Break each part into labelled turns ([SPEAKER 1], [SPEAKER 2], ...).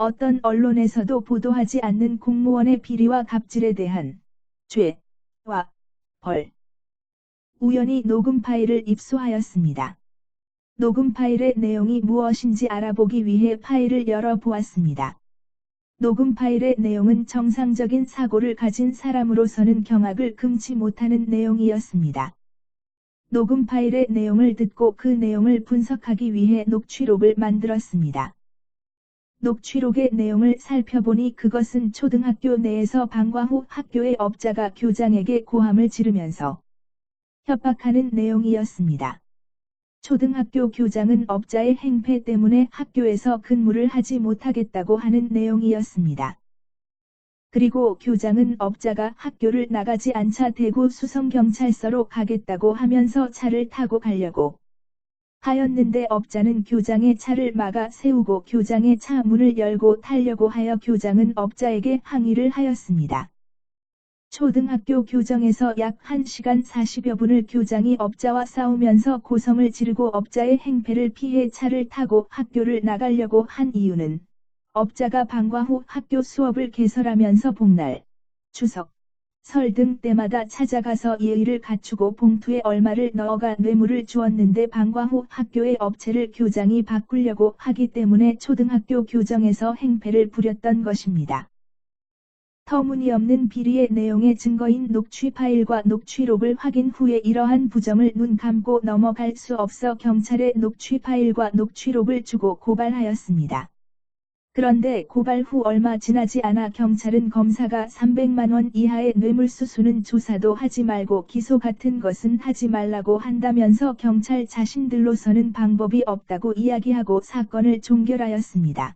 [SPEAKER 1] 어떤 언론에서도 보도하지 않는 공무원의 비리와 갑질에 대한 죄와 벌. 우연히 녹음 파일을 입수하였습니다. 녹음 파일의 내용이 무엇인지 알아보기 위해 파일을 열어보았습니다. 녹음 파일의 내용은 정상적인 사고를 가진 사람으로서는 경악을 금치 못하는 내용이었습니다. 녹음 파일의 내용을 듣고 그 내용을 분석하기 위해 녹취록을 만들었습니다. 녹취록의 내용을 살펴보니 그것은 초등학교 내에서 방과 후 학교의 업자가 교장에게 고함을 지르면서 협박하는 내용이었습니다. 초등학교 교장은 업자의 행패 때문에 학교에서 근무를 하지 못하겠다고 하는 내용이었습니다. 그리고 교장은 업자가 학교를 나가지 않자 대구 수성경찰서로 가겠다고 하면서 차를 타고 가려고 하였는데 업자는 교장의 차를 막아 세우고 교장의 차 문을 열고 타려고 하여 교장은 업자에게 항의를 하였습니다. 초등학교 교정에서 약 1시간 40여 분을 교장이 업자와 싸우면서 고성을 지르고 업자의 행패를 피해 차를 타고 학교를 나가려고 한 이유는 업자가 방과 후 학교 수업을 개설하면서 복날, 추석, 설 등 때마다 찾아가서 예의를 갖추고 봉투에 얼마를 넣어가 뇌물을 주었는데 방과 후 학교의 업체를 교장이 바꾸려고 하기 때문에 초등학교 교정에서 행패를 부렸던 것입니다. 터무니없는 비리의 내용의 증거인 녹취 파일과 녹취록을 확인 후에 이러한 부정을 눈 감고 넘어갈 수 없어 경찰에 녹취 파일과 녹취록을 주고 고발하였습니다. 그런데 고발 후 얼마 지나지 않아 경찰은 검사가 300만 원 이하의 뇌물수수는 조사도 하지 말고 기소 같은 것은 하지 말라고 한다면서 경찰 자신들로서는 방법이 없다고 이야기하고 사건을 종결하였습니다.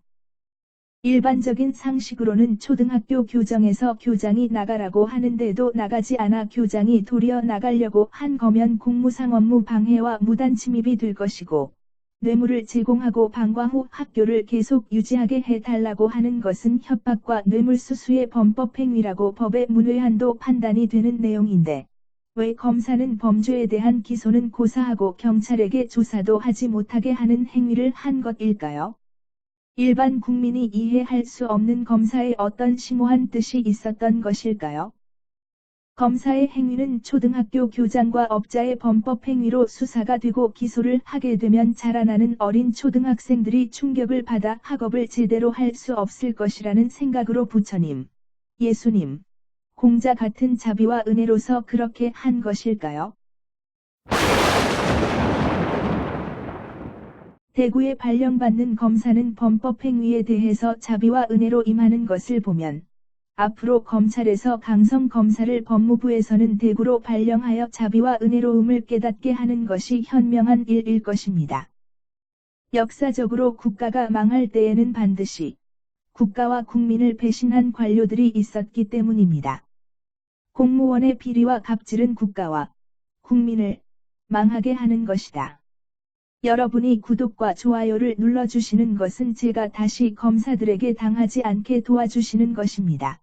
[SPEAKER 1] 일반적인 상식으로는 초등학교 교정에서 교장이 나가라고 하는데도 나가지 않아 교장이 도리어 나가려고 한 거면 공무상 업무 방해와 무단 침입이 될 것이고 뇌물을 제공하고 방과 후 학교를 계속 유지하게 해달라고 하는 것은 협박과 뇌물수수의 범법행위라고 법의 문외한도 판단이 되는 내용인데 왜 검사는 범죄에 대한 기소는 고사하고 경찰에게 조사도 하지 못하게 하는 행위를 한 것일까요? 일반 국민이 이해할 수 없는 검사의 어떤 심오한 뜻이 있었던 것일까요? 검사의 행위는 초등학교 교장과 업자의 범법 행위로 수사가 되고 기소를 하게 되면 자라나는 어린 초등학생들이 충격을 받아 학업을 제대로 할 수 없을 것이라는 생각으로 부처님, 예수님, 공자 같은 자비와 은혜로서 그렇게 한 것일까요? 대구에 발령받는 검사는 범법 행위에 대해서 자비와 은혜로 임하는 것을 보면 앞으로 검찰에서 강성 검사를 법무부에서는 대구로 발령하여 자비와 은혜로움을 깨닫게 하는 것이 현명한 일일 것입니다. 역사적으로 국가가 망할 때에는 반드시 국가와 국민을 배신한 관료들이 있었기 때문입니다. 공무원의 비리와 갑질은 국가와 국민을 망하게 하는 것이다. 여러분이 구독과 좋아요를 눌러주시는 것은 제가 다시 검사들에게 당하지 않게 도와주시는 것입니다.